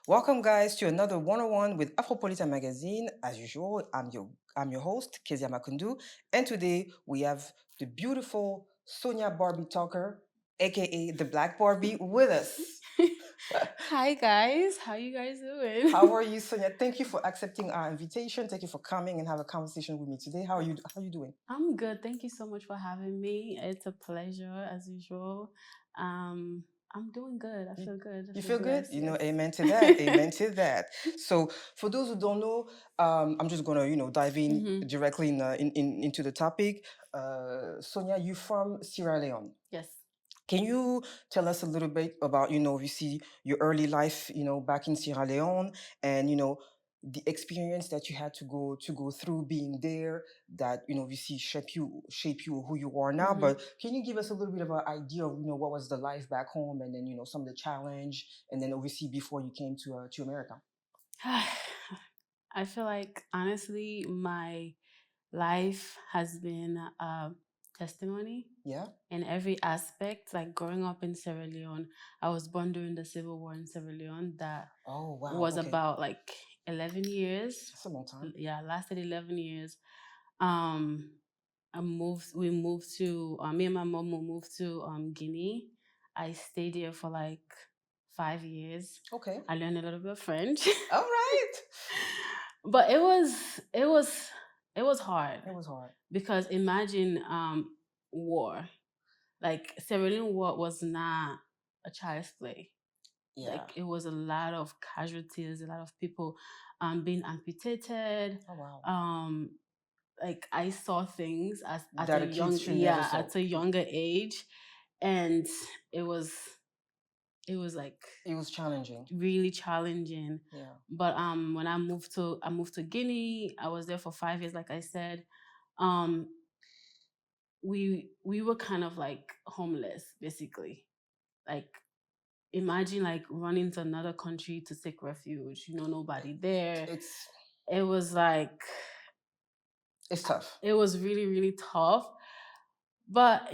Welcome, guys, to another 101 with AFROPOLiTAiN magazine. As usual, I'm your host, Kezia Makundu, and today we have the beautiful Sonia Barbie Talker, aka the Black Barbie, with us. Hi guys, how you guys doing? How are you, Sonia? Thank you for accepting our invitation. Thank you for coming and have a conversation with me today. How are you? How are you doing? I'm good. Thank you so much for having me. It's a pleasure as usual. I'm doing good. I feel good. I You feel feel good? blessed. Amen to that. Amen to that. So, for those who don't know, I'm just gonna, dive in hmm directly into the topic. Sonia, you from Sierra Leone. Yes. Can you tell us a little bit about, obviously your early life, back in Sierra Leone, and the experience that you had to go through being there, that obviously shape you who you are now. hmm But can you give us a little bit of an idea of what was the life back home, and then some of the challenge, and then obviously before you came to America? I feel like honestly, my life has been a testimony Yeah. in every aspect. Like growing up in Sierra Leone, I was born during the civil war in Sierra Leone. That Oh wow. was Okay. about like 11 years. That's a long time. Yeah, lasted 11 years. Um, we moved to, me and my mom we moved to Guinea. I stayed here for like 5 years. Okay. I learned a little bit of French. All right. But it was hard It was hard. because imagine war. Like Sierra Leone war was not a child's play. Yeah. Like it was a lot of casualties, a lot of people being amputated. Oh wow. Like I saw things as at That a a kid young should never yeah saw. at a younger age, and it was it was like It was challenging. really challenging. Yeah. But when I moved to Guinea. I was there for 5 years, like I said. um we were kind of like homeless, basically. Like imagine like running to another country to seek refuge, nobody there. It's It was like it's tough. it was really really tough. But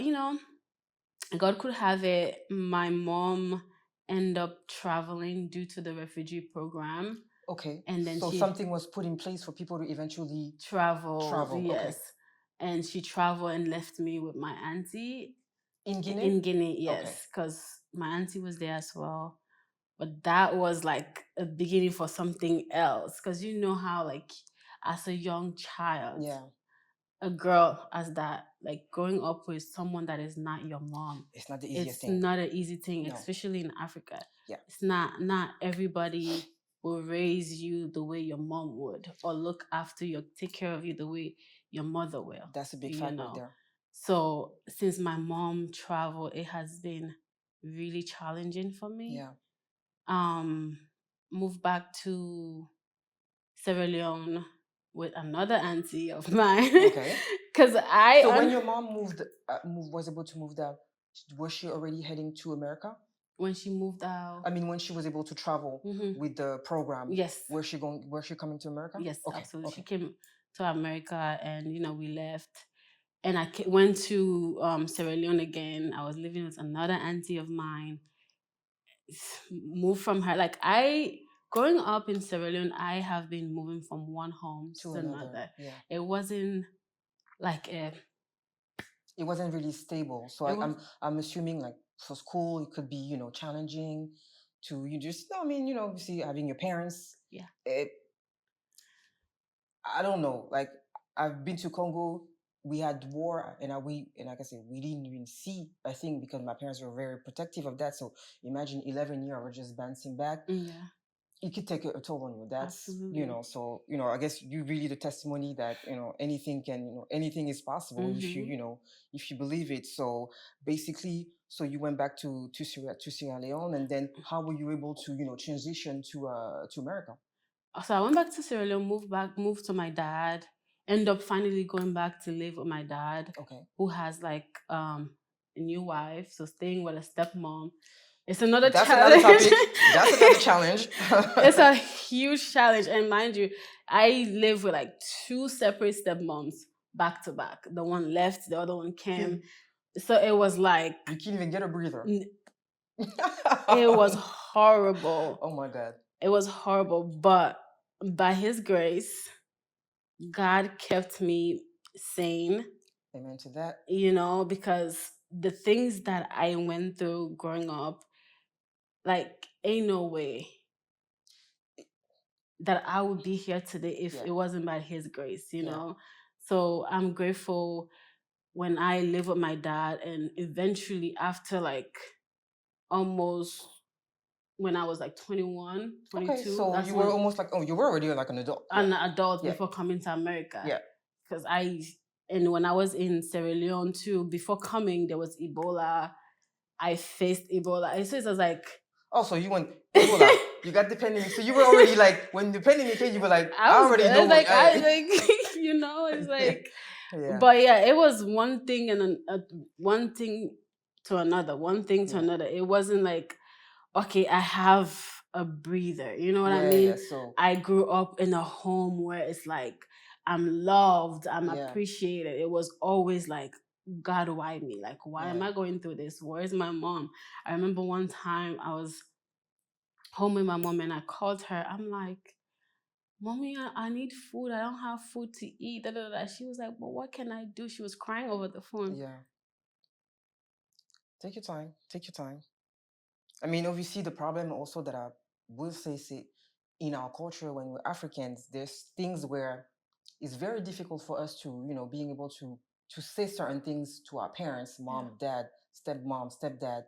God could have it. My mom ended up traveling due to the refugee program, Okay. and then So she something was put in place for people to eventually traveled. travel. Okay. Yes, and she traveled and left me with my auntie In Guinea? in Guinea. Okay. Yes, because my auntie was there as well. But that was like a beginning for something else, because you know how, like, as a young child, Yeah. a girl as that, like growing up with someone that is not your mom, It's not the easiest it's thing. not an easy thing, No. especially in Africa. Yeah. It's not everybody will raise you the way your mom would, or look after you, take care of you the way your mother will. That's a big you fact right know there. so since my mom traveled, it has been really challenging for me. Yeah. um Moved back to Sierra Leone with another auntie of mine. Okay. Because So when your mom was able to move there, was she already heading to America? when she moved out. I mean, when she was able to travel with the program, Yes, where's she going? Where's she coming to America? yes, Okay. absolutely. She Okay. came to America, and we left, and I went to Sierra Leone again. I was living with another auntie of mine. Moved from her. Like, growing up in Sierra Leone, I have been moving from one home To to another. another. Yeah. It wasn't like a. It wasn't really stable. So It was. I'm assuming, like, for school it could be challenging to you just I mean obviously having your parents. Yeah. I don't know, like, I've been to Congo. We had war, and like I said, we didn't even see a thing because my parents were very protective of that. So imagine 11 years of just bouncing back. Yeah. It could take a toll on you. That's Absolutely. so I guess you really the testimony that anything can anything is possible if you if you believe it. So basically, so you went back to Sierra Leone, and then how were you able to transition to America? So I went back to Sierra Leone, moved to my dad, end up finally going back to live with my dad, Okay. who has like a new wife, so staying with a stepmom. It's another That's challenge. another topic. That's another challenge. It's a huge challenge. And mind you, I live with like two separate stepmoms back to back. The one left, the other one came. So it was like You can't even get a breather. it was horrible. Oh my God. It was horrible, but by His grace, God kept me sane, Amen to that. because the things that I went through growing up, like, ain't no way that I would be here today if Yeah. it wasn't by His grace, Yeah. So I'm grateful when I live with my dad, and eventually after like almost when I was like 21, Okay, 22, so that's you were when almost like, oh, you were already like an adult. Yeah. an adult Yeah. before coming to America. Yeah. Because and when I was in Sierra Leone too, before coming, there was Ebola. I faced Ebola. So it was like, Oh, so you went Ebola. You got the pandemic. So you were already like, when the pandemic came, you were like, I I was already good. know what I I. like, it's Yeah. like, Yeah. but yeah, it was one thing and one thing to another, one thing to Yeah. another. It wasn't like, okay, I have a breather. You know what I Yeah. mean? Yeah. So I grew up in a home where it's like, I'm loved, I'm yeah. appreciated. It was always like, God, why me? Like, why am Yeah. I going through this? Where's my mom? I remember one time I was home with my mom and I called her. I'm like, Mommy, I need food. I don't have food to eat. Da, da, da. She was like, well, what can I do? She was crying over the phone. Yeah. Take your time. Take your time. I mean, obviously, the problem also that I will say in our culture when we're Africans, there's things where it's very difficult for us to, being able to say certain things to our parents, mom, dad, stepmom, stepdad,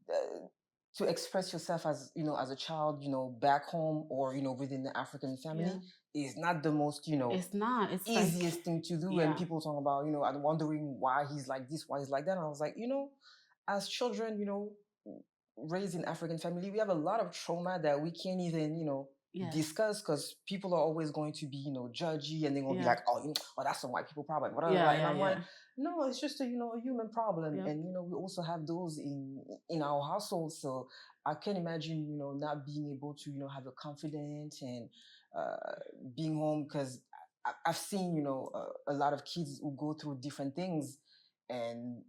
uh, to express yourself as as a child, back home or within the African family is not the most It's not. It's like, easiest thing to do. And people talk about I'm wondering why he's like this, why he's like that. And I was like, as children, raised in African family, we have a lot of trauma that we can't even, discuss because people are always going to be, judgy and they're gonna be like, oh, that's some white people problem. And I'm like, no, it's just a, a human problem. Yep. And we also have those in our household. So I can imagine, not being able to, have a confidence and being home because I've seen, a lot of kids who go through different things and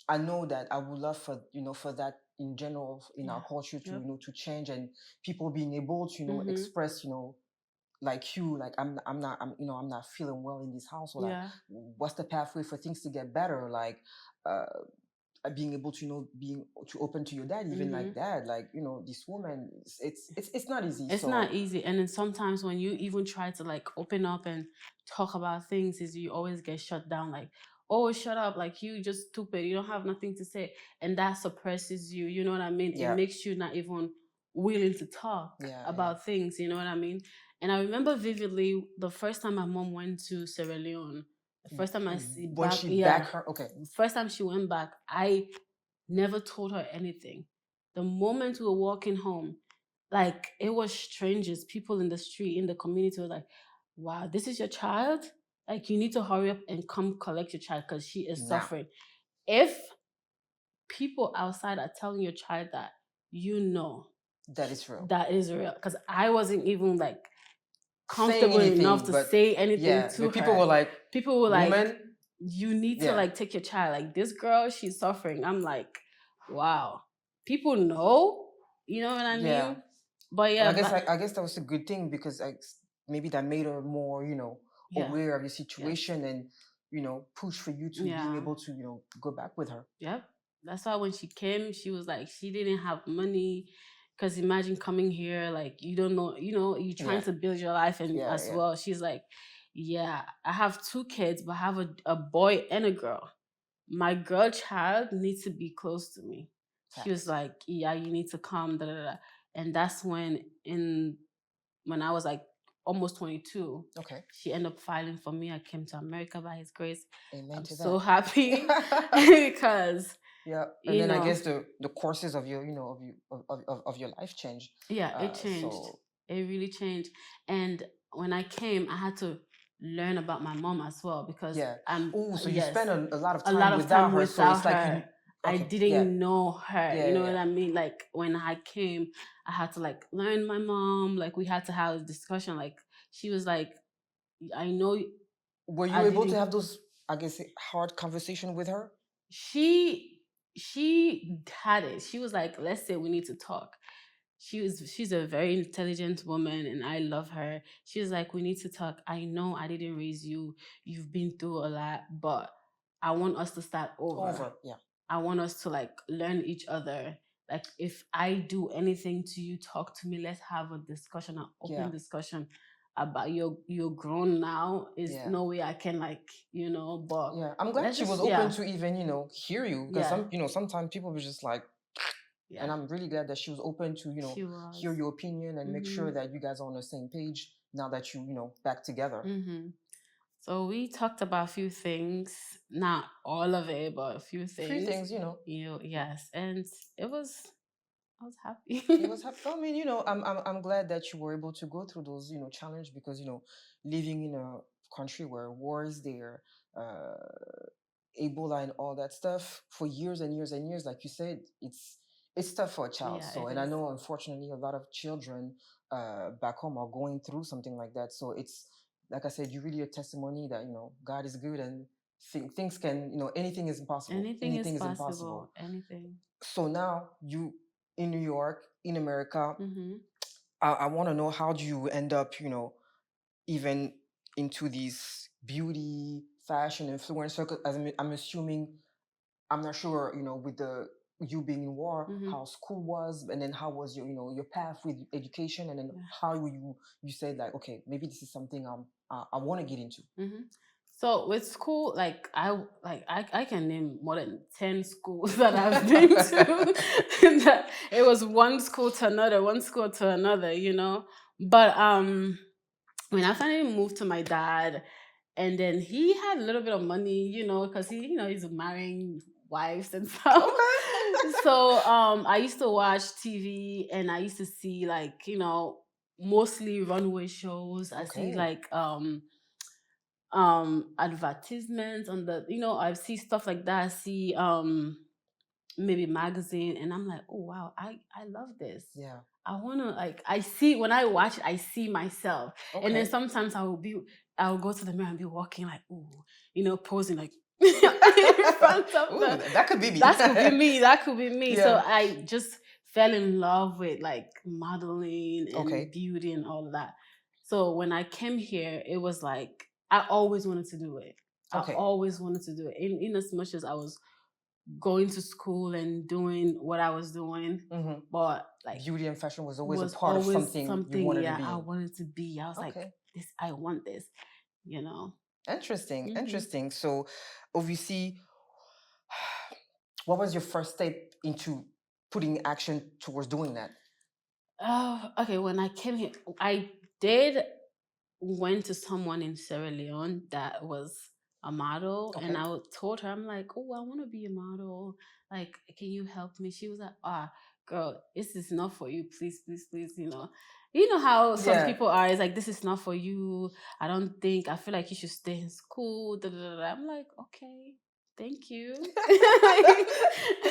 I know that I would love for that in general in our culture to to change and people being able to express like I'm not feeling well in this house or like what's the pathway for things to get better like uh being able to being to open to your dad even like that like this woman it's not easy. It's not easy. And then sometimes when you even try to like open up and talk about things, is you always get shut down like, oh, shut up, like you just stupid, you don't have nothing to say. And that suppresses you, you know what I mean? It makes you not even willing to talk about things, you know what I mean? And I remember vividly the first time my mom went to Sierra Leone, the first time I see when back, she back her first time she went back, I never told her anything. The moment we were walking home, like it was strangers, people in the street, in the community were like, wow, this is your child? Like you need to hurry up and come collect your child because she is suffering. If people outside are telling your child that, that is real. That is real. Because I wasn't even like comfortable enough to say anything to her. People were like, woman, you need to like take your child. Like this girl, she's suffering. I'm like, wow. People know, you know what I mean? But and I guess that was a good thing because maybe that made her more, aware of the situation and push for you to being able to go back with her. Yep. That's why when she came, she was like, she didn't have money. Because imagine coming here, like you don't know, you're trying to build your life and as well. She's like, yeah, I have 2 kids, but I have a boy and a girl. My girl child needs to be close to me. She was like, yeah, you need to come, da, da, da. And that's when I was like almost 22, she ended up filing for me. I came to America by His grace. Amen I'm to so that. happy because and then I guess the courses of your of your life changed. It changed. It really changed. And when I came, I had to learn about my mom as well because so you spent a lot of without time without her. So it's like her. I didn't know her. You know what I mean? Like when I came, I had to like learn my mom. Like we had to have a discussion. Like she was like, I know. Were you able to have those, I guess, hard conversation with her? She had it. She was like, let's say we need to talk. she's a very intelligent woman, and I love her. She was like, we need to talk. I know I didn't raise you. You've been through a lot, but I want us to start over. Over. Yeah. I want us to like learn each other. Like if I do anything to you, talk to me. Let's have a discussion, an open Yeah. discussion about you're grown now. Is Yeah. no way I can like, but Yeah. I'm glad let's she was just open to even, hear you, because yeah, sometimes people were just like, yeah. and I'm really glad that she was open to, She hear was. your opinion and make sure that you guys are on the same page now that back together. So we talked about a few things, not all of it, but a few Few things. things, Yes, and I was happy. it was happy. I mean, I'm glad that you were able to go through those, challenge, because, living in a country where war is there, uh, Ebola and all that stuff for years and years and years, like you said, it's tough for a child. Yeah, So, it and I is. know unfortunately a lot of children back home are going through something like that. So it's like I said, you really a testimony that God is good, and things can, anything is impossible. Anything is Anything is impossible. possible. Anything. So now you in New York, in America, Mm-hmm. I want to know, how do you end up, even into these beauty fashion influencer? 'Cause as I'm assuming, I'm not sure, with the you being in war, Mm-hmm. how school was, and then how was your, your path with education, and then Yeah. how you said like, okay, maybe this is something I want to get into. Mm-hmm. So with school, I can name more than 10 schools that I've been to. It was one school to another, one school to another, But when I finally moved to my dad, and then he had a little bit of money, because he's marrying wives and stuff. Okay. So I used to watch TV, and I used to see like, mostly runway shows. I see Okay. like advertisements on the, I see stuff like that. I see maybe magazine, and I'm like, oh wow, I love this. Yeah. I want to, like, I see, when I watch it, I see myself. And then Okay. sometimes I'll go to the mirror and be walking like, ooh, posing like in front of Ooh, the, that could be me. that could be me, that could be me. So Yeah. I just fell in love with like modeling and Okay. beauty and all of that. So when I came here, it was like, I always wanted to do it. I Okay. always wanted to do it. In as much as I was going to school and doing what I was doing, but like Beauty and fashion was always a was part of always something you something, wanted to yeah, be I in. wanted to be. I was like, Okay. this, I want this, you know. Interesting. hmm Interesting. So obviously, what was your first step into putting action towards doing that? Oh, okay. When I came here, I did went to someone in Sierra Leone that was a model, and Okay. I told her, I'm like, oh, I want to be a model. Like, can you help me? She was like, girl, this is not for you. Please, please, please. You know how some Yeah. people are. It's like, this is not for you. I feel like you should stay in school. Da, da, da, da. I'm like, okay, thank you.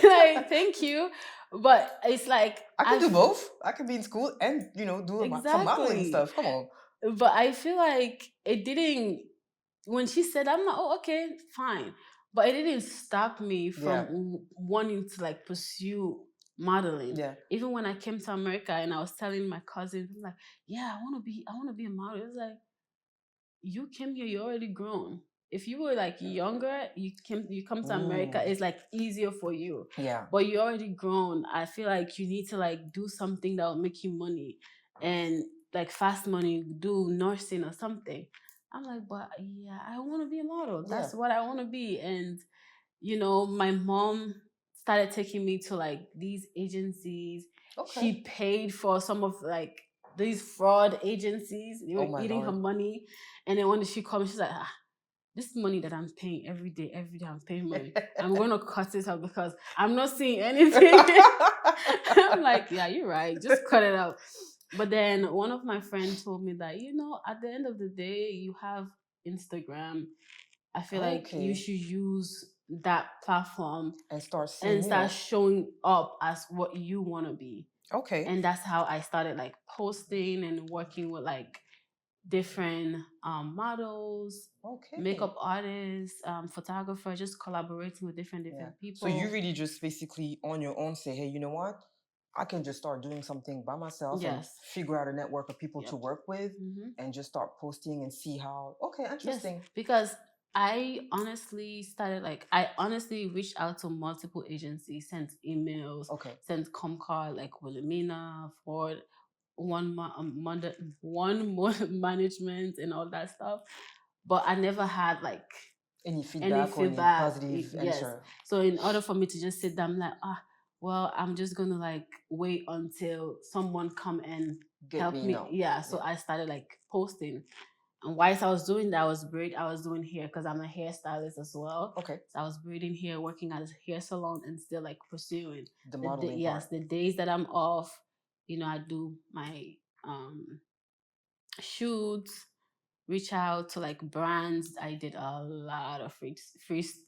Like, thank you. But it's like, I could do both. I could be in school and do some modeling exactly. stuff. Come on. But I feel like it didn't, when she said, I'm like, oh, okay, fine. But it didn't stop me from Yeah. wanting to like pursue modeling. Yeah. Even when I came to America and I was telling my cousins, I'm like, yeah, I want to be a model. It was like, you came here, you're already grown. If you were like younger, you come to America, Ooh. it's like easier for you. Yeah. But you're already grown. I feel like you need to like do something that will make you money, and like fast money, do nursing or something. I'm like, but yeah, I want to be a model. Yeah. That's what I want to be. And my mom started taking me to like these agencies. Okay. She paid for some of like these fraud agencies. They Oh were my eating her Lord. money. And then when she comes, she's like, this money that I'm paying every day I'm paying money. I'm going to cut it out because I'm not seeing anything. I'm like, yeah, you're right. Just cut it out. But then one of my friends told me that, at the end of the day, you have Instagram. I feel like you Okay. should use that platform And start and seeing, start showing up as what you want to be. Okay. And that's how I started like posting and working with like different models, Okay. makeup artists, photographers, just collaborating with different Yeah. So people. you really just basically on your own say, hey, you know what? I can just start doing something by myself and Yes. figure out a network of people to Yep. work with Mm-hmm. and just start posting and see how, okay, Yes, interesting. because I honestly reached out to multiple agencies, sent emails, Okay. sent Comcard, like Wilhelmina, Ford, one more management and all that stuff. But I never had like Any any feedback or any feedback. positive Yes. answer? So in order for me to just sit down, I'm like, well, I'm just gonna like wait until someone come and Get help me, me. no. Yeah. So I started like posting. And whilst I was doing that, I was doing hair because I'm a hairstylist as well. Okay. So I was braiding hair, working at a hair salon, and still like pursuing The modeling yes, part. the days that I'm off, I do my shoots, reach out to like brands. I did a lot of free shoots.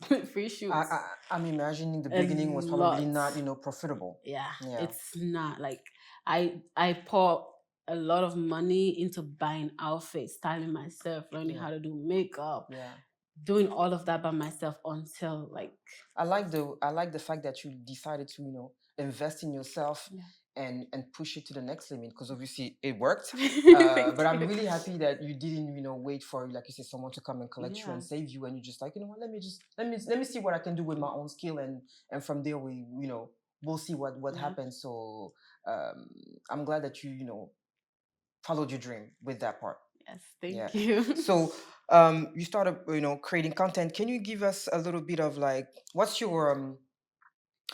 I'm imagining the A beginning was probably lot. not, profitable. Yeah, Yeah. it's not like I pour a lot of money into buying outfits, styling myself, learning Yeah. how to do makeup, Yeah. doing all of that by myself until like I like the fact that you decided to, invest in yourself yeah. and push it to the next limit, because obviously it worked. Thank But I'm you. really happy that you didn't, wait for, like you said, someone to come and collect you Yeah. and save you, and you just like, you know what, let me see what I can do with my own skill, and from there we'll see what Yeah. happens. So I'm glad that you followed your dream with that part. Yes, Yeah. thank you. So you started, creating content. Can you give us a little bit of like, what's your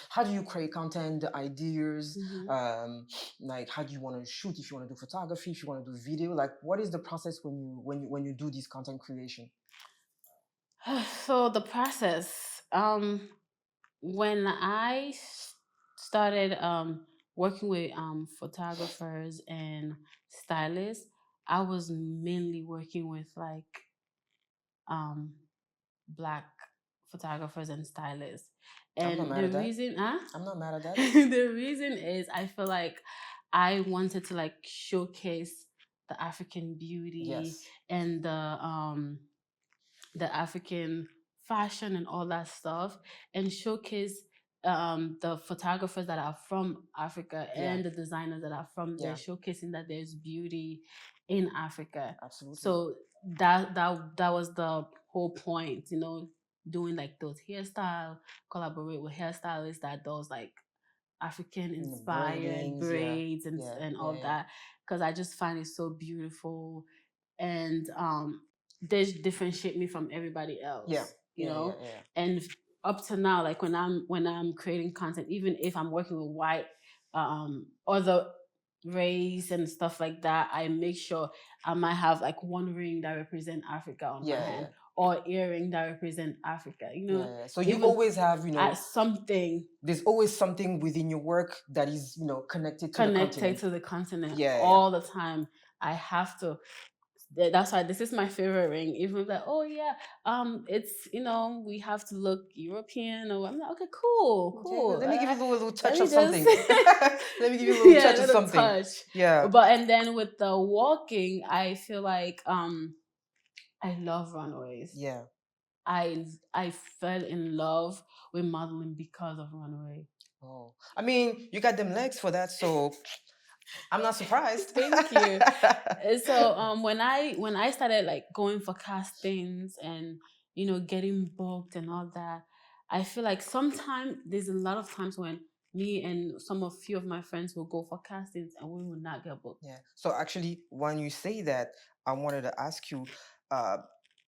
how do you create content, the ideas, Mhm. like how do you want to shoot, if you want to do photography, if you want to do video, like what is the process when you do this content creation? So the process, when I started working with photographers and stylists, I was mainly working with like um black photographers and stylists. I'm not And mad the at that. reason I'm not mad at that. the reason is I feel like I wanted to like showcase the African beauty Yes. and the African fashion and all that stuff, and showcase the photographers that are from Africa Yeah. and the designers that are from there, Yeah. showcasing that there's beauty in Africa. Absolutely. So that was the whole point, doing like those hairstyle, collaborate with hairstylists that does like African And the inspired braidings, yeah. braids and Yeah. and Yeah. all Yeah. that, because I just find it so beautiful, and they differentiate me from everybody else. Yeah. Yeah. Yeah. Yeah. And up to now, like when I'm creating content, even if I'm working with white other race and stuff like that, I make sure I might have like one ring that represent Africa on my Yeah. hand, Yeah. or earring that represent Africa. Yeah, yeah. So you Even always have, something there's always something within your work that is, connected to the connected continent. to the continent Yeah, yeah, yeah. all the time. I have to. That's why this is my favorite ring. Even like, oh yeah, it's we have to look European, or I'm like, okay, cool, Okay, cool. let me give you a little Let touch me of something. just Let me give you a little yeah, touch of little something. touch. Yeah. But and then with the walking, I feel like I love runways. Yeah. I fell in love with modeling because of runway. Oh, I mean, you got them legs for that, so I'm not surprised. Thank you. And so when I started like going for castings and getting booked and all that, I feel like sometimes there's a lot of times when me and few of my friends will go for castings and we will not get booked. Yeah. So actually, when you say that, I wanted to ask you, uh,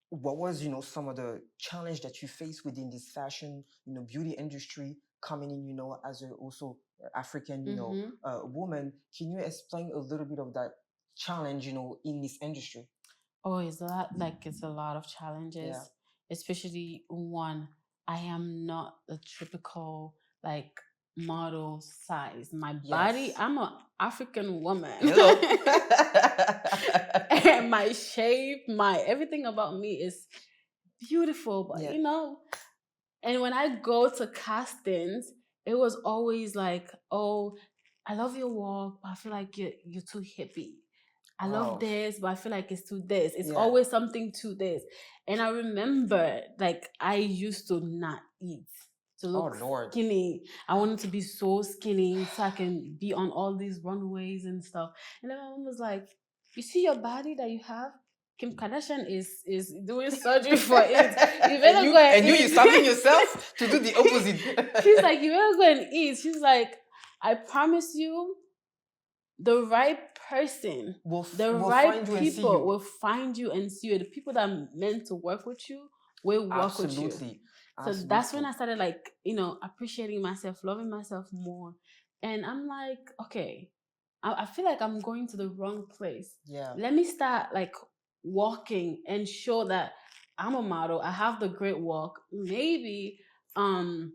what was some of the challenge that you face within this fashion beauty industry, coming in as a also African woman. Can you explain a little bit of that challenge in this industry? Oh, it's a lot of challenges, Yeah. especially one, I am not a typical like model size. My body, Yes. I'm an African woman. Hello. And my shape, my everything about me is beautiful, but Yeah. and when I go to castings, it was always like, oh, I love your walk, but I feel like you're too hippie. I love Oh. this, but I feel like it's too this. It's Yeah. always something to this. And I remember, like, I used to not eat to Oh look Lord. skinny. I wanted to be so skinny so I can be on all these runways and stuff. And then my mom was like, "You see your body that you have? Kim Kardashian is doing surgery for it. You better go and eat." You're starving yourself to do the opposite. She's like, "You better go and eat." She's like, "I promise you, the right person, will the will right find you and see people you. will find you and see you. The people that are meant to work with you will work with you." Absolutely. So that's when I started, like, appreciating myself, loving myself more. And I'm like, okay, I feel like I'm going to the wrong place. Yeah. Let me start, like, walking and show that I'm a model. I have the great walk. Maybe some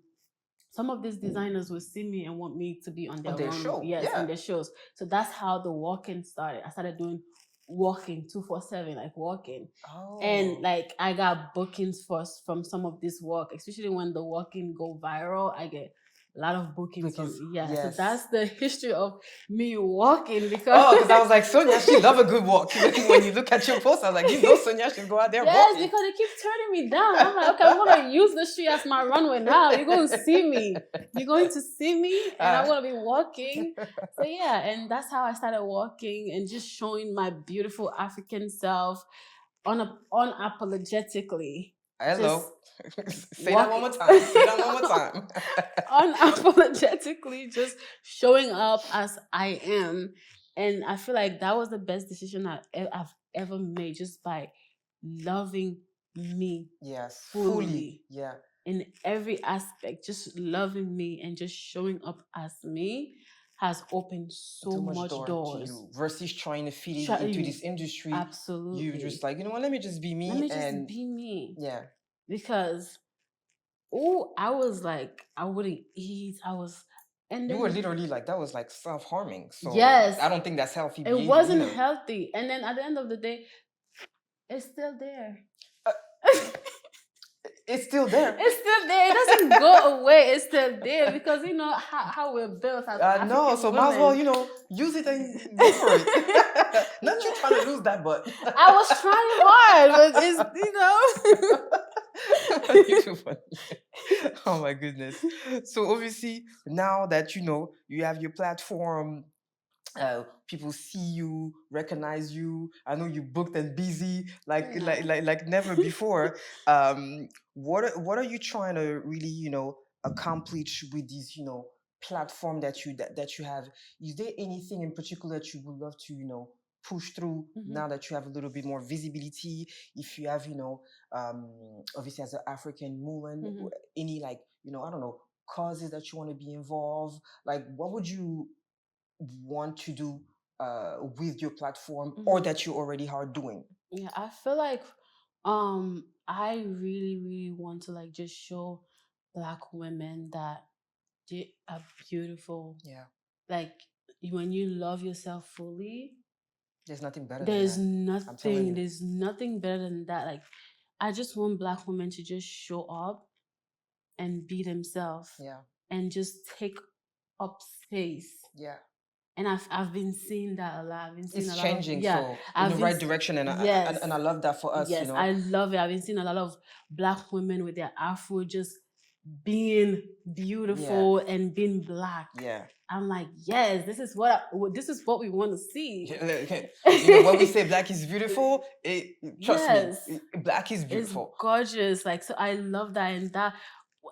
of these designers will see me and want me to be on their On their run, show. yes, Yeah. in their shows. So that's how the walking started. I started doing walking 247, like walking. Oh. And like I got bookings from some of this work, especially when the walking go viral. I get a lot of bookings from, yeah. So Yes. that's the history of me walking, because because I was like, Sonia, she love a good walk. When you look at your post, I was like, Sonia should go out there yes, walking. because they keep turning me down. I'm like, okay, I'm gonna use the street as my runway now. You're going to see me. You're going to see me, and I'm gonna be walking. So yeah, and that's how I started walking and just showing my beautiful African self unapologetically. Hello. Say that one more time. Say that one more time. Unapologetically, just showing up as I am. And I feel like that was the best decision I've ever made, just by loving me. Yes. Fully. Yeah. In every aspect, just loving me and just showing up as me has opened so much doors to you versus trying to fit Try- into this industry. Absolutely. You just like, what, let me just be me. Let me just be me. Yeah. Because I was like, I wouldn't eat. And then, You were literally like, that was like self-harming. So yes, I don't think that's healthy it behavior wasn't either. healthy. And then at the end of the day, it's still there. It's still there. It's still there. It doesn't go away. It's still there, because how we're built as African no, so women. might as well, use it and go for it. Not you trying to lose that butt. I was trying hard, but it's You're too funny. Oh my goodness. So obviously now that you have your platform, people see you, recognize you. I know you booked and busy like never before. What are you trying to really accomplish with these platform that you have? Is there anything in particular that you would love to push through now that you have a little bit more visibility? If you have obviously as an African woman, any I don't know, causes that you want to be involved, like what would you want to do with your platform, or that you already are doing? Yeah, I feel like I really, really want to, like, just show Black women that they are beautiful. Yeah. Like, when you love yourself fully, there's nothing better there's than that. I'm telling you. there's nothing better than that. Like, I just want Black women to just show up and be themselves. Yeah. And just take up space. Yeah. And I've been seeing that a lot. I've been seeing It's a lot changing, of, yeah, so in I've the been right direction, and yes, I love that for us. yes, I love it. I've been seeing a lot of Black women with their afro just being beautiful and being Black. Yeah. I'm like, yes, this is what we want to see. When we say Black is beautiful, trust me, Black is beautiful. It's gorgeous. Like, so I love that,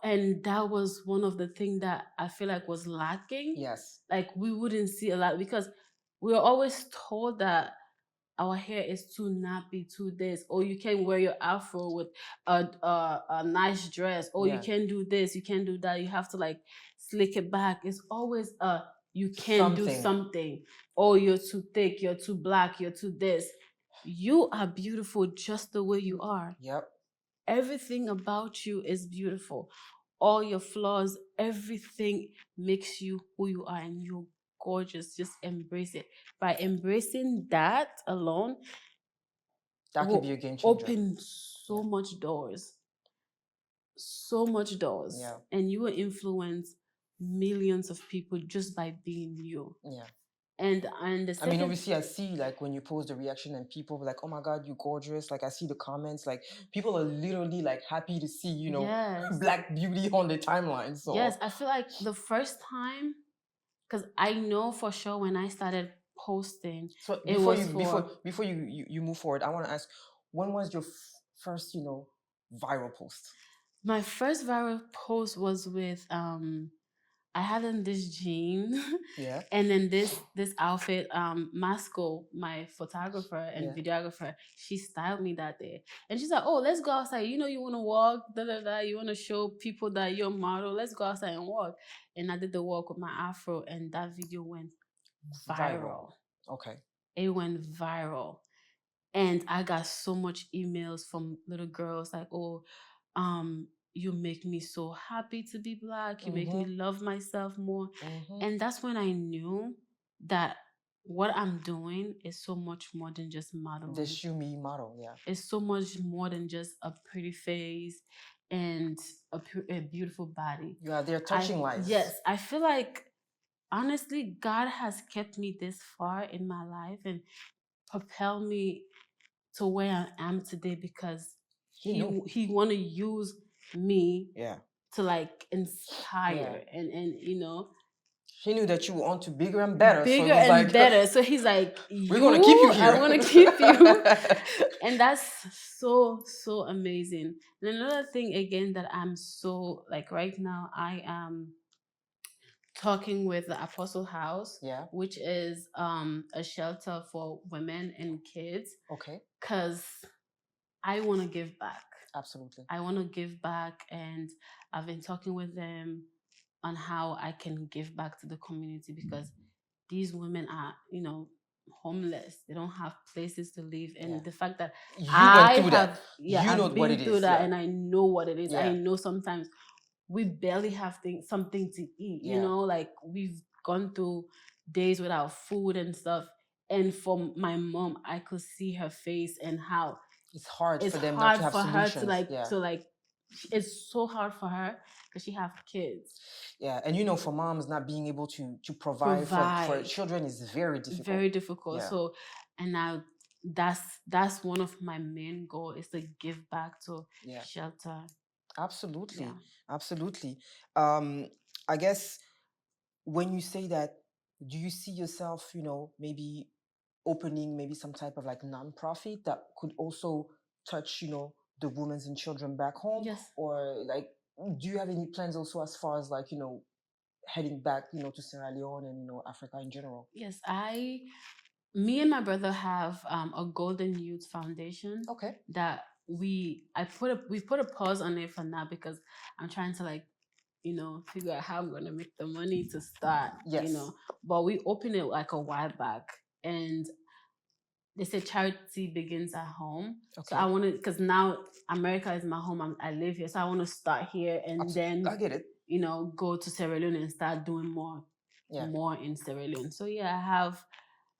and that was one of the things that I feel like was lacking. Yes. Like, we wouldn't see a lot, because we were always told that our hair is too nappy, too this, or you can wear your afro with a nice dress, or you can do this, you can do that, you have to, like, slick it back. It's always you can do something, or you're too thick, you're too Black, you're too this. You are beautiful just the way you are. Yep. Everything about you is beautiful. All your flaws, everything makes you who you are, and you're gorgeous. Just embrace it. By embracing that alone, that could be a game changer. Open so much doors. So much doors. Yeah. And you will influence millions of people just by being you. Yeah. And the I mean, second, obviously, I see like when you post the reaction and people be like, "Oh my God, you're gorgeous!" Like I see the comments, like people are literally like happy to see, yes, Black beauty on their timeline. yes, So, I feel like the first time, because I know for sure when I started posting, so it before was you before for before you move forward, I want to ask, when was your first, viral post? my first viral post was with I had on this jean Yeah, and then this outfit. Masco, my photographer and yeah. videographer, she styled me that day. And she's like, "Oh, let's go outside. You wanna walk, da da da, you wanna show people that you're a model. Let's go outside and walk." And I did the walk with my afro, and that video went Viral. viral. Okay. It went viral. And I got so much emails from little girls like, "Oh, you make me so happy to be Black. You make me Mm-hmm. love myself more." Mm-hmm. And that's when I knew that what I'm doing is so much more than just The modeling. shoe me model, yeah. It's so much more than just a pretty face and a beautiful body. Yeah, they're touching lives. Yes, I feel like honestly, God has kept me this far in my life and propelled me to where I am today because He knew. he want to use me Yeah. to like inspire and He knew that you were on to bigger and better. So bigger it was and like, better. So he's like, we're gonna keep you I here. want to keep you. And that's so amazing. And another thing again that I'm so like right now, I am talking with the Apostle House, Yeah. which is a shelter for women and kids, Okay. because I want to give back. Absolutely. I want to give back, and I've been talking with them on how I can give back to the community because these women are, homeless. They don't have places to live, and Yeah. the fact that You went through that. You know I've what been it through is. that, Yeah. and I know what it is. I Yeah. know sometimes we barely have something to eat. Yeah. Like we've gone through days without food and stuff. And for my mom, I could see her face and how It's hard it's for them not hard to have for her to solutions. Yeah. it's so hard for her because she have kids. Yeah. And for moms not being able to provide for children is very difficult. Very difficult. Yeah. So, and now that's one of my main goal is to give back to Yeah. shelter. Absolutely. Yeah. Absolutely. I guess when you say that, do you see yourself, maybe opening maybe some type of like nonprofit that could also touch, the women and children back home? Yes. Or like, do you have any plans also as far as like, heading back, to Sierra Leone and, Africa in general? Yes, me and my brother have a Golden Youth Foundation. Okay. That we put a pause on it for now because I'm trying to like figure out how I'm gonna make the money to start. Yes. But we opened it like a while back, and they say charity begins at home. Okay. So I want to, because now America is my home. I live here, so I want to start here and then I get it. go to Sierra Leone and start doing more Yeah. more in Sierra Leone. So yeah,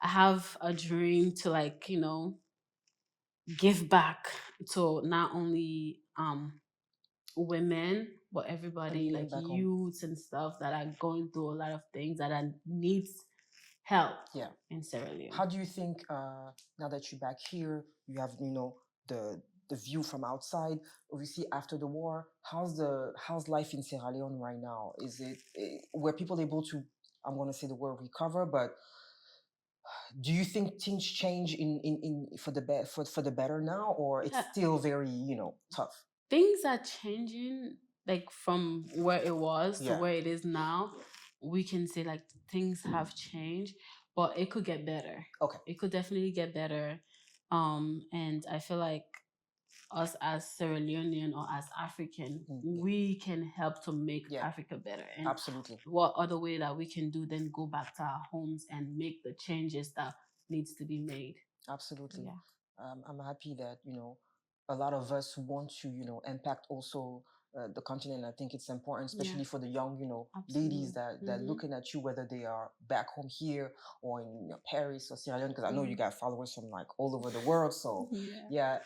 I have a dream to like give back to not only women but everybody like back home. youths and stuff that are going through a lot of things that needs help. Yeah. In Sierra Leone. How do you think now that you're back here, you have the view from outside? Obviously, after the war, how's life in Sierra Leone right now? Is it were people able to? I'm going to say the word recover, but do you think things change in for the better now, or it's still very tough? Things are changing, like from where it was to Yeah. where it is now. We can say like things have changed, but it could get better. Okay. It could definitely get better. And I feel like us as Sierra Leonean or as African, we can help to make Africa better. And absolutely, what other way that we can do then go back to our homes and make the changes that needs to be made. Absolutely. Yeah. I'm happy that a lot of us want to impact also the continent. I think it's important, especially for the young ladies that looking at you, whether they are back home here or in Paris or Sierra Leone, because I know you got followers from like all over the world. So yeah,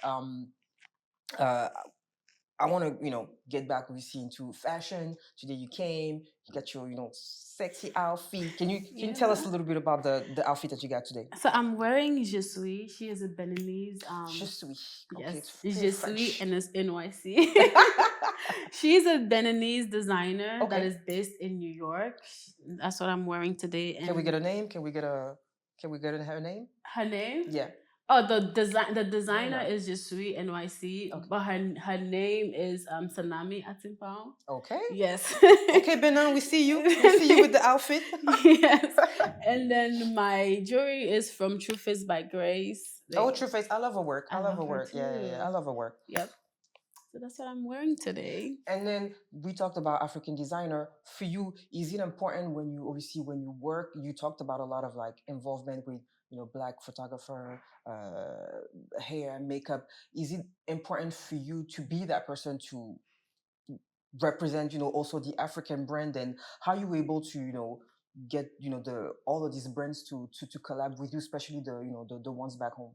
I want to, get back obviously into fashion. Today you came, you got your, sexy outfit. Can you tell us a little bit about the outfit that you got today? So I'm wearing Je suis. She is a Beninese. Je suis. Okay, Yes, it's Je suis, French. and it's NYC. She's a Beninese designer that Okay. is based in New York. That's what I'm wearing today. And Can we get a name? Can we get her name? her name? Yeah. Oh, the designer no. is Je suis NYC, Okay. but her name is Sanami Atimpao. Okay. Yes. Okay, Benin, we see you. We see you with the outfit. Yes. And then my jewelry is from True Face by Grace. Oh, True Face. I love her work. I love her love her work. Yeah. I too. love her work. Yep. So that's what I'm wearing today. And then we talked about African designer. For you, is it important when you work? You talked about a lot of like involvement with black photographer, hair, makeup. Is it important for you to be that person to represent also the African brand, and how you able to get the all of these brands to collab with you, especially the ones back home?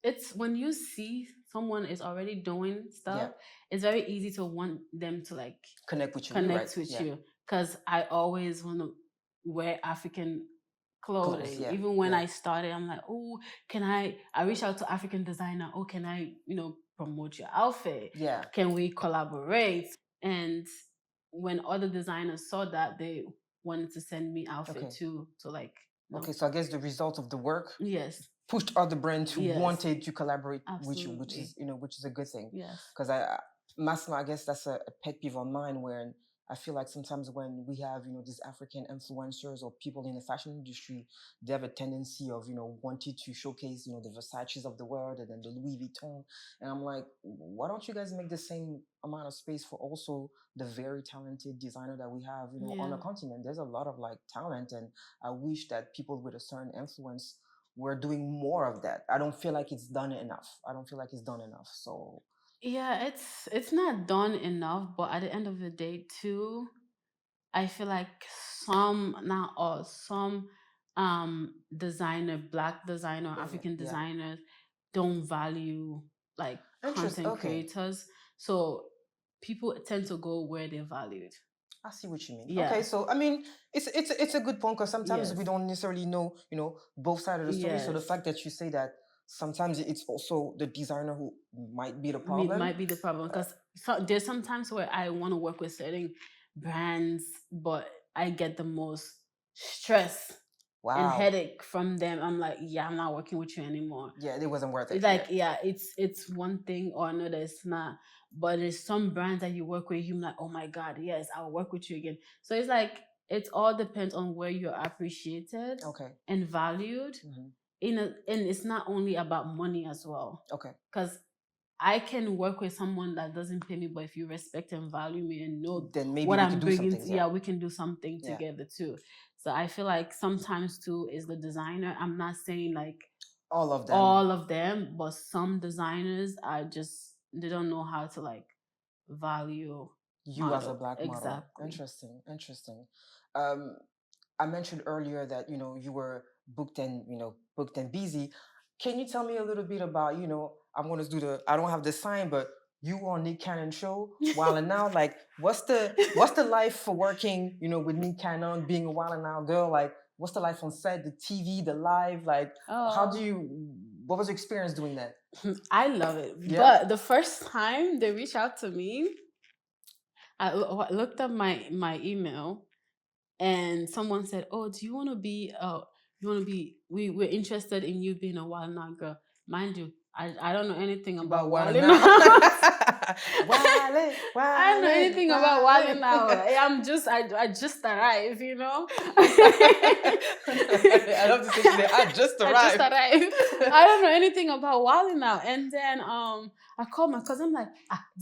It's when you see someone is already doing stuff, Yeah. it's very easy to want them to like Connect with you. connect with you, because I always want to wear African clothing. yeah, Even when yeah. I started, I'm like, oh, I reach out to African designer, oh, can I promote your outfit? Yeah. Can we collaborate? And when other designers saw that, they wanted to send me outfit too, to like Okay, so I guess the result of the work yes pushed other brands who Yes. wanted to collaborate with you, Absolutely. which is a good thing. Yes. Because Massimo, I guess that's a pet peeve of mine, where I feel like sometimes when we have these African influencers or people in the fashion industry, they have a tendency of wanting to showcase the Versace's of the world and then the Louis Vuitton, and I'm like, why don't you guys make the same amount of space for also the very talented designer that we have on the continent? There's a lot of like talent, and I wish that people with a certain influence were doing more of that. I don't feel like it's done enough. So yeah, it's not done enough, but at the end of the day too, I feel like not all, some black designer, African designers don't value like content creators. So people tend to go where they're valued. I see what you mean. Yeah. Okay, so I mean, it's a good point, because sometimes we don't necessarily know both sides of the story. So the fact that you say that sometimes it's also the designer who might be the problem. Might be the problem, because there's sometimes where I want to work with certain brands, but I get the most stress and headache from them. I'm like, yeah, I'm not working with you anymore. Yeah, it wasn't worth it. Like, it's one thing or another. It's not. But there's some brands that you work with, you're like, oh my God, yes, I'll work with you again. So it's like, it all depends on where you're appreciated and valued. And it's not only about money as well. Okay. Because I can work with someone that doesn't pay me, but if you respect and value me and know then maybe what we I'm could do bringing, something. we can do something together too. So I feel like sometimes too is the designer. I'm not saying like all of them, but some designers are just, they don't know how to like value you as a black model. Exactly. Interesting. I mentioned earlier that you were booked and busy. Can you tell me a little bit about I'm going to do I don't have the sign, but you were on Nick Cannon show Wild and Out. Like, what's the life for working with Nick Cannon, being a Wild and Out girl? Like, what's the life on set, the TV, the live? Like, what was your experience doing that? I love it. Yeah? But the first time they reached out to me, I looked up my email, and someone said, oh, do you want to be we're interested in you being a Wild and Out girl. Mind you, I don't know anything about Wild and Out. I don't know anything about Wild and Out. I just arrived, I love to say today, I just arrived. I don't know anything about Wild and Out. And then I called my cousin. I'm like,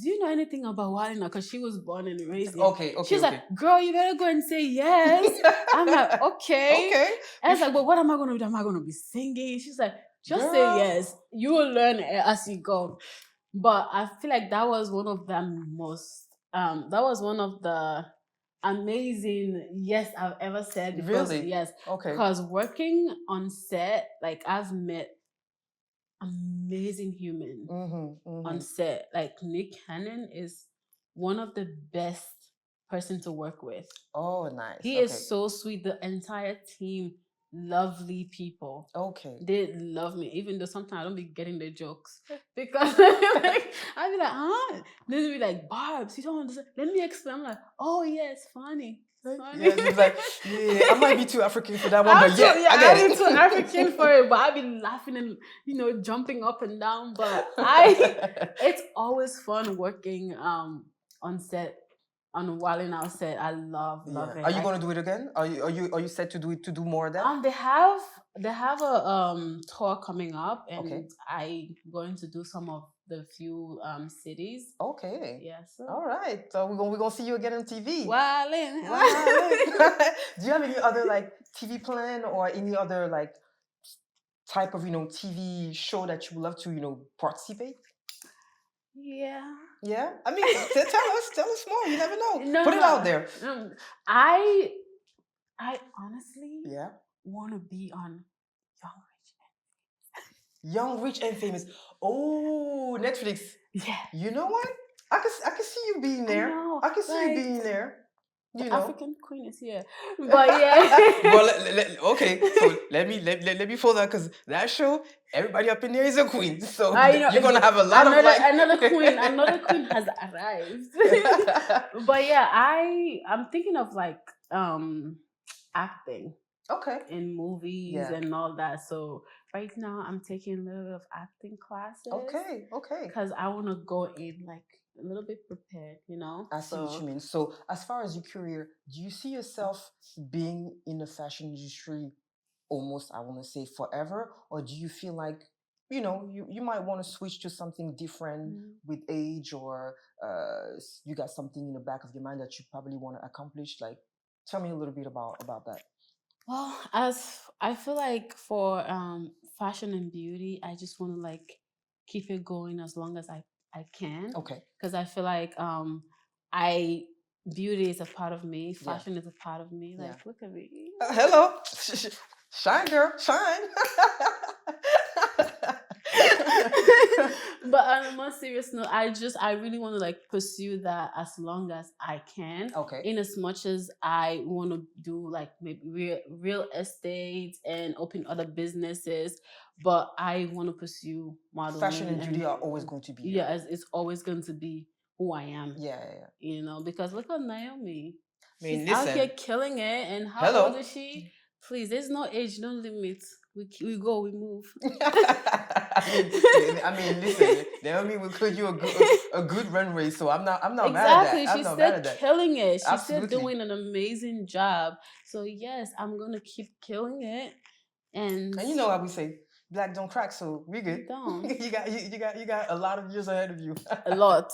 do you know anything about Wild and Out? Because she was born and raised here. Okay. She's like, girl, you better go and say yes. I'm like, okay. And I was like, but what am I going to do? Am I going to be singing? She's like, just say yes. You will learn as you go. But I feel like that was one of the amazing yes I've ever said. Because, really? Yes. Okay. Because working on set, like, I've met amazing human Mm-hmm. on set. Like Nick Cannon is one of the best person to work with. Oh, nice. He Okay. is so sweet. The entire team, lovely people. Okay. They love me, even though sometimes I don't be getting the jokes because like, I'll be like, huh? Then they'll be like, Barbs, you don't understand. Let me explain. I'm like, oh yeah, it's funny. It's funny. Yes, it's like, yeah, I might be too African for that one, but yeah, I get I'm it. too African for it, but I've been laughing and jumping up and down. But it's always fun working on set, on Wilding Out set. I love it. Are you going to do it again? Are you set to do more of that? They have a tour coming up, and Okay. I'm going to do some of the few cities. Okay. Yeah. So. All right. So we're gonna see you again on TV. Wilding. Do you have any other like TV plan or any other like type of TV show that you would love to participate? Yeah. Yeah. I mean, tell us more. You never know. No, Put it out there. I honestly want to be on Young, Rich, and Famous. Oh, Netflix. Yeah. You know what? I can see you being there. I can see you being there. The African queen is here, but yeah. Well, okay. So let me pull that, because that show, everybody up in there is a queen. So you're gonna have a lot of like another queen has arrived. But yeah, I'm thinking of like acting. Okay. In movies and all that. So right now I'm taking a little bit of acting classes. Okay. Because I want to go in like a little bit prepared, I see what you mean. So as far as your career, do you see yourself being in the fashion industry almost, I want to say, forever? Or do you feel like, you might want to switch to something different with age, or you got something in the back of your mind that you probably want to accomplish? Like, tell me a little bit about that. Well, as I feel like for fashion and beauty, I just want to like keep it going as long as I can. Okay. Because I feel like beauty is a part of me. Fashion is a part of me. Like, look at me. Hello. Shine, girl. Shine. But on a more serious note, I really want to like pursue that as long as I can. Okay. In as much as I want to do like maybe real estate and open other businesses, but I want to pursue modeling. Fashion and beauty are always going to be here. Yeah, it's always going to be who I am. Yeah. Because look at Naomi. I mean, she's out here killing it. And how old is she? Please, there's no age, no limit. We go, we move. I mean, listen, Naomi will give you a good runway, so I'm not mad at that. She's still killing it. She's still doing an amazing job. So yes, I'm gonna keep killing it. And you know how we say, black don't crack, so we good. Don't. you got a lot of years ahead of you. A lot.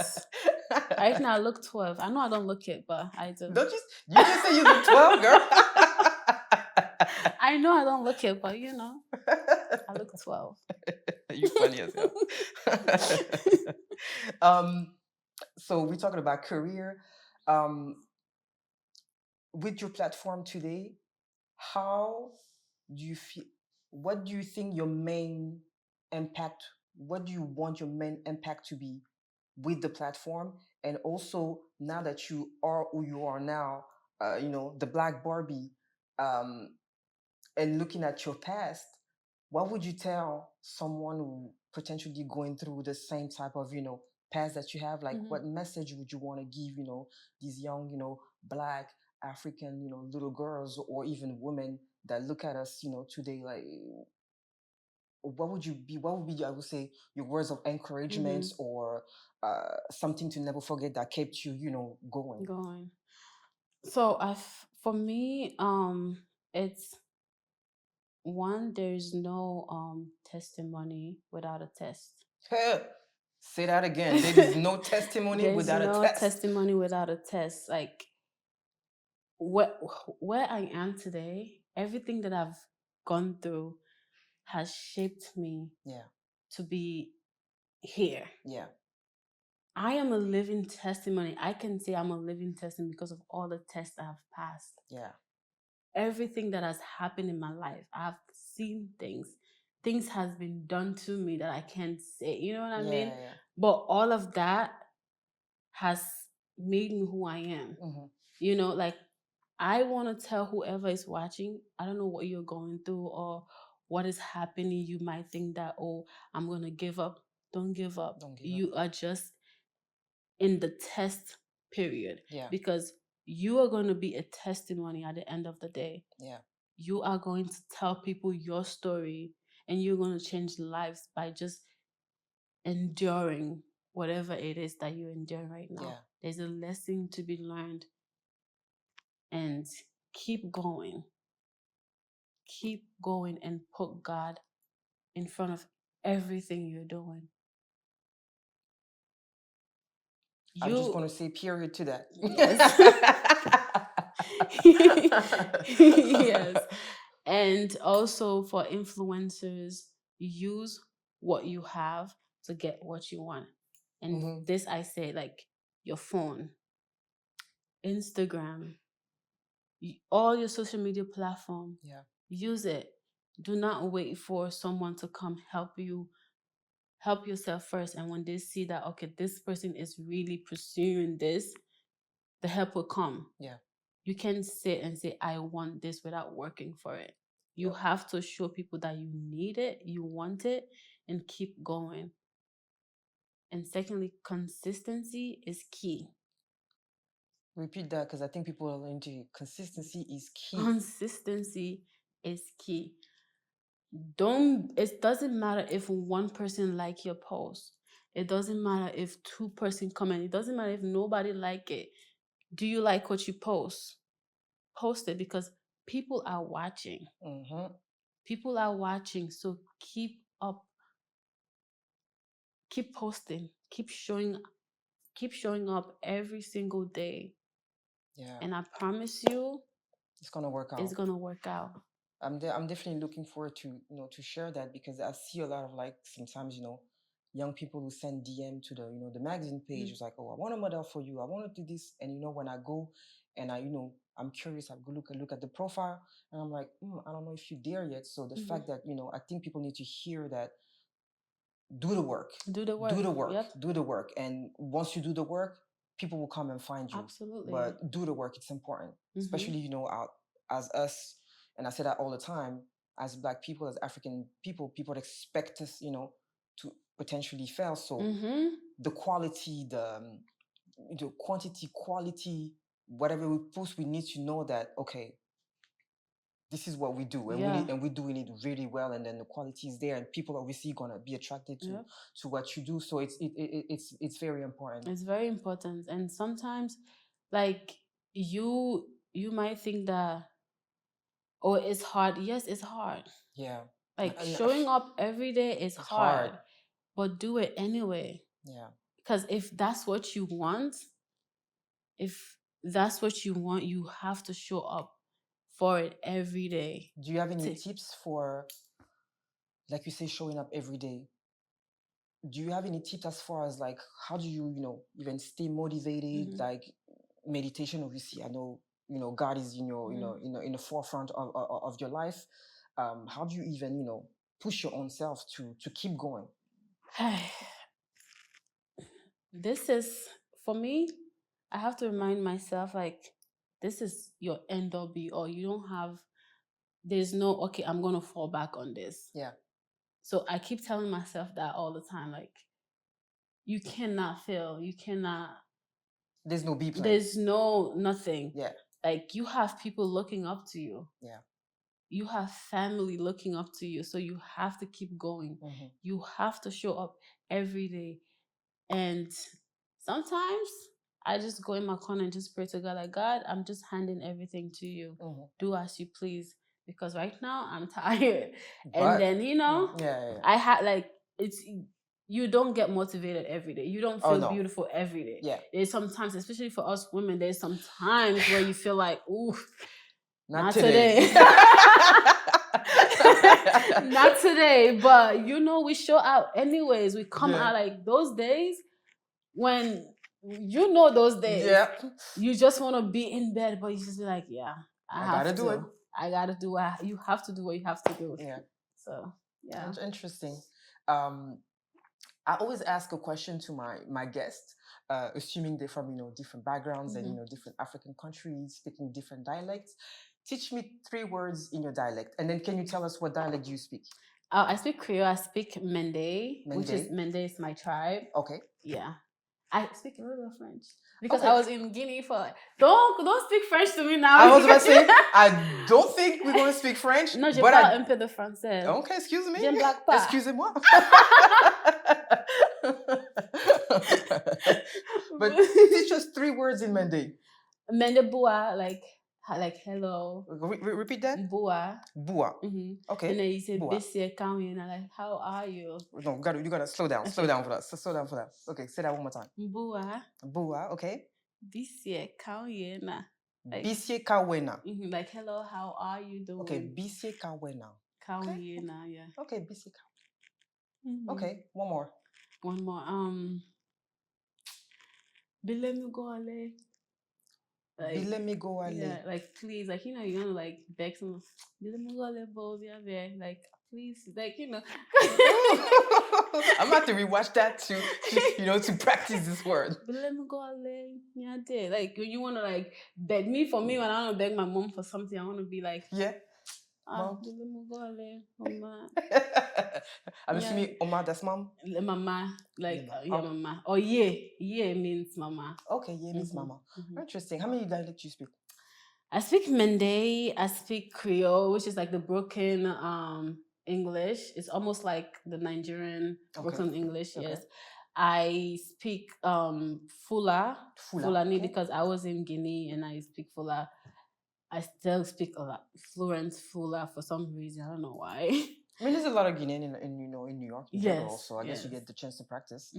Right now I look 12. I know I don't look it, but I do. Don't you just say you look 12, girl? I know I don't look it, but I look 12. You funny as hell. So we're talking about career. With your platform today, how do you feel? What do you think your main impact? What do you want your main impact to be with the platform? And also, now that you are who you are now, the Black Barbie, and looking at your past, what would you tell someone who potentially going through the same type of past that you have? Like, what message would you want to give these young Black African little girls, or even women that look at us today? Like, what would be, I would say, your words of encouragement, or something to never forget that kept you going? So for me, it's one, there's no testimony without a test. Say that again. There is no testimony without a test. There's no testimony without a test. Like, where I am today, everything that I've gone through has shaped me to be here. Yeah. I am a living testimony. I can say I'm a living testimony because of all the tests I've passed. Yeah. Everything that has happened in my life, I've seen things things has been done to me that I can't say. You know what I Yeah, mean? yeah. But all of that has made me who I am. You know, like I want to tell whoever is watching, I don't know what you're going through or what is happening. You might think that, oh, I'm going to give up. Don't give up. Don't give You up. are just in the test period. Yeah. Because you are going to be a testimony at the end of the day. Yeah. You are going to tell people your story, and you're going to change lives by just enduring whatever it is that you're enduring right now. Yeah. There's a lesson to be learned, and keep going. Keep going and put God in front of everything you're doing. I'm just going to say period to that. Yes. Yes. And also for influencers, use what you have to get what you want. And this I say, like your phone, Instagram, all your social media platform. Yeah. Use it. Do not wait for someone to come help you. Help yourself first. And when they see that, okay, this person is really pursuing this, the help will come. Yeah. You can sit and say, I want this without working for it. You have to show people that you need it, you want it, and keep going. And secondly, consistency is key. Repeat that, because I think people are into it. Consistency is key. Consistency is key. It doesn't matter if one person like your post. It doesn't matter if 2 person comment. It doesn't matter if nobody like it. Do you like what you post? Post it, because people are watching. People are watching, so keep up. Keep posting. Keep showing up every single day. Yeah. And I promise you, it's gonna work out. It's gonna work out. I'm definitely looking forward to to share that, because I see a lot of, like, sometimes young people who send DM to the magazine page. It's like, oh, I want a model for you. I want to do this, and when I go and I'm curious. I go look at the profile, and I'm like, I don't know if you're there yet. So the fact that I think people need to hear that. Do the work. Do the work. Do the work. Yep. Do the work. And once you do the work, people will come and find you. Absolutely. But do the work. It's important, especially as us. And I say that all the time. As Black people, as African people expect us, to potentially fail. So the quality, the quantity, quality, whatever we post, we need to know that, okay, this is what we do, and we're doing it really well, and then the quality is there, and people are obviously gonna be attracted to what you do. So it's very important. It's very important. And sometimes, like, you might think that, oh, it's hard. Yes, it's hard. Yeah. Like, showing up every day is hard, but do it anyway. Yeah. Because if that's what you want, you have to show up for it every day. Do you have any tips for, like you say, showing up every day? Do you have any tips as far as, like, how do you even stay motivated? Like meditation, obviously, I know God is in the forefront of your life. How do you even push your own self to keep going? This is, for me, I have to remind myself, like, this is your end all be all. You don't have, there's no, okay, I'm going to fall back on this. Yeah. So I keep telling myself that all the time, like, you cannot fail. You cannot. There's no B plan. There's no nothing. Yeah. Like, you have people looking up to you. Yeah. You have family looking up to you. So you have to keep going. You have to show up every day. And sometimes I just go in my corner and just pray to God, like, God, I'm just handing everything to you. Do as you please. Because right now I'm tired. And then, I had, like, you don't get motivated every day. You don't feel beautiful every day. Yeah. There's sometimes, especially for us women, there's some times where you feel like, ooh, not today. Not today. But we show out anyways. We come out, like, those days when those days. Yeah. You just want to be in bed, but you just be like, yeah, I have gotta to do it. I gotta do what you have to do what you have to do. Yeah. So Yeah. Interesting. I always ask a question to my guests, assuming they're from different backgrounds and different African countries, speaking different dialects. Teach me 3 words in your dialect, and then can you tell us what dialect do you speak? I speak Creole. I speak Mende, which is Mende. Mende is my tribe. Okay. Yeah. I speak a little French because Okay. I was in Guinea for. Don't speak French to me now. I was about to say I don't think we're going to speak French. Non, je but parle un peu de français. Okay, excuse me. Je ne blague pas. Excusez-moi. But teach us 3 words in Mende. Mende Boa, like hello. Repeat that. Boa. Boa. Okay. And then you say Boa. Bessie Kawina, like how are you? No, you gotta slow down. Okay. Slow down for that. Slow down for that. Okay, say that one more time. Boa. Boa. Okay. Bessie Kawina. Bisye Kawena. Like hello, how are you doing? Okay, Bisye Kawena. Kawina, yeah. Okay, Bisye Kawena. Okay, one more. Bilemugole. Bilemugole. Yeah, like please, like you're gonna like beg someone. Bilemugole bovia there, like please, like I'm about to rewatch that to practice this word. Like when you wanna like beg me for me when I wanna beg my mom for something, I wanna be like Mom. Mama. I'm assuming Oma, that's mom? Mama, like mama. Or yeah means mama. Okay, yeah means mama. Interesting. How many dialects do you speak? I speak Mende, I speak Creole, which is like the broken English. It's almost like the Nigerian broken English, yes. I speak Fulani because I was in Guinea and I speak Fula. I still speak a lot fluent Fula for some reason. I don't know why. I mean, there's a lot of Guinean in New York in general, so I guess you get the chance to practice.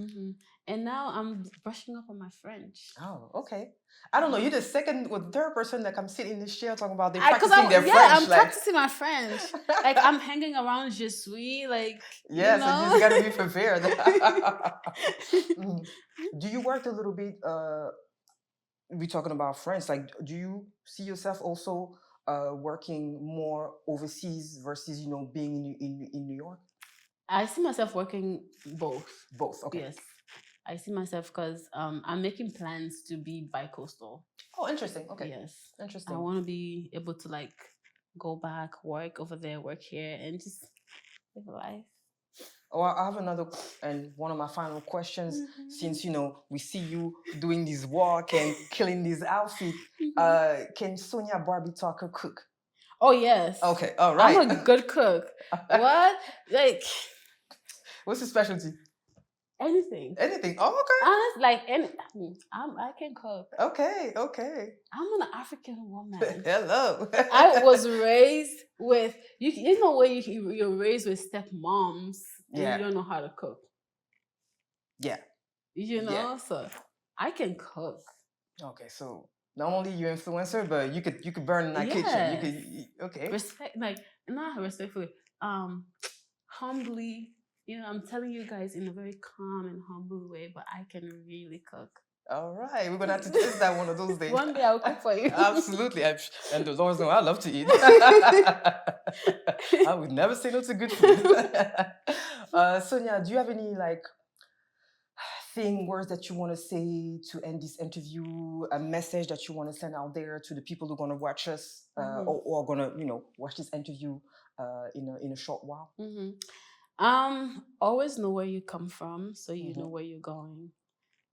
And now I'm brushing up on my French. Oh, okay. I don't know. You're the second or third person that comes sitting in this chair talking about practicing their French. Yeah, I'm practicing my French. Like I'm hanging around Je suis, like yeah, so you just gotta be prepared. Do you work a little bit? We're talking about French. Like, do you see yourself also working more overseas versus being in New York? I see myself working both. Both, okay. Yes. I see myself because I'm making plans to be bi-coastal. Oh, interesting. Okay. Yes. Interesting. I want to be able to like go back, work over there, work here, and just live a life. Oh, I have another and one of my final questions. Since we see you doing this walk and killing this outfit, can Sonia Barbie Talker cook? Oh yes. Okay. All right. I'm a good cook. What? Like? What's your specialty? Anything. Anything. Oh, okay. Honest, like I can cook. Okay. I'm an African woman. Hello. I was raised with you know where you're raised with stepmoms and you don't know how to cook. Yeah. So I can cook. Okay, so not only you're an influencer, but you could burn in that kitchen. You could okay. Respect, like not respectfully, humbly. I'm telling you guys in a very calm and humble way, but I can really cook. All right, we're gonna have to test that one of those days. One day I'll cook for you. Absolutely, and the Lord knows I love to eat. I would never say no to good food. Sonia, do you have any words that you want to say to end this interview? A message that you want to send out there to the people who are going to watch us or going to watch this interview in a short while? Always know where you come from, so you know where you're going.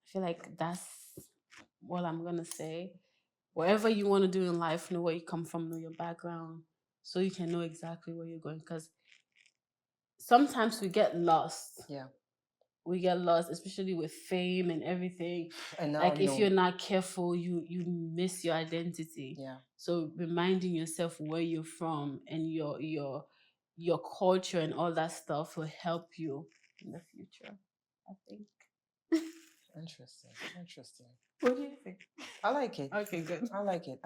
I feel like that's what I'm gonna say. Whatever you want to do in life, know where you come from, know your background, so you can know exactly where you're going. Because sometimes we get lost. Yeah. We get lost, especially with fame and everything. And now, if you're not careful, you miss your identity. Yeah. So reminding yourself where you're from and your culture and all that stuff will help you in the future, I think. Interesting. What do you think? I like it. Okay, good. I like it.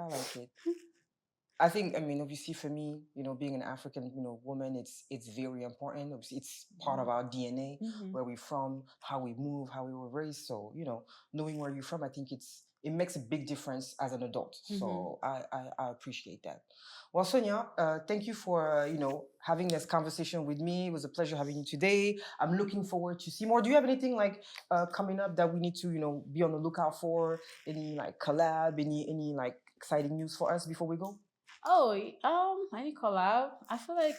I think, obviously for me, being an African, woman, it's very important. Obviously, it's part of our DNA, where we're from, how we move, how we were raised. So, knowing where you're from, I think it's it makes a big difference as an adult. Mhm. So I appreciate that. Well, Sonia, thank you for having this conversation with me. It was a pleasure having you today. I'm looking forward to see more. Do you have anything like coming up that we need to be on the lookout for? Any like collab? Any like exciting news for us before we go? Oh, any collab? I feel like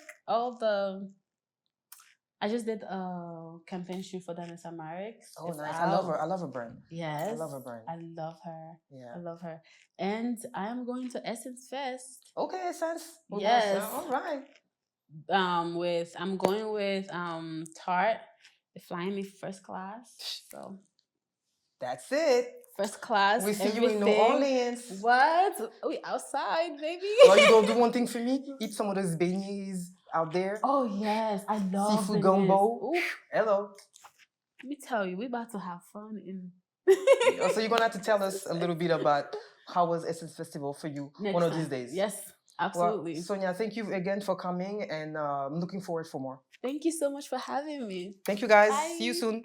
I just did a campaign shoot for Danessa Marix. Oh, It's nice. out. I love her brand. Yes. I love her brand. I love her. Yeah. I love her. And I am going to Essence Fest. Okay, Essence. Yes. All right. I'm going with Tarte. They're flying me first class. So that's it. First class. We see everything. you in New Orleans. What? We outside, baby. Well, you gonna do one thing for me? Eat some of those beignets out there. Oh yes, I love seafood gumbo. Hello. Let me tell you, we're about to have fun in. So you're gonna have to tell us a little bit about how was Essence Festival for you one of these days. Yes, absolutely. Well, Sonia, thank you again for coming, and I'm looking forward for more. Thank you so much for having me. Thank you, guys. Bye. See you soon.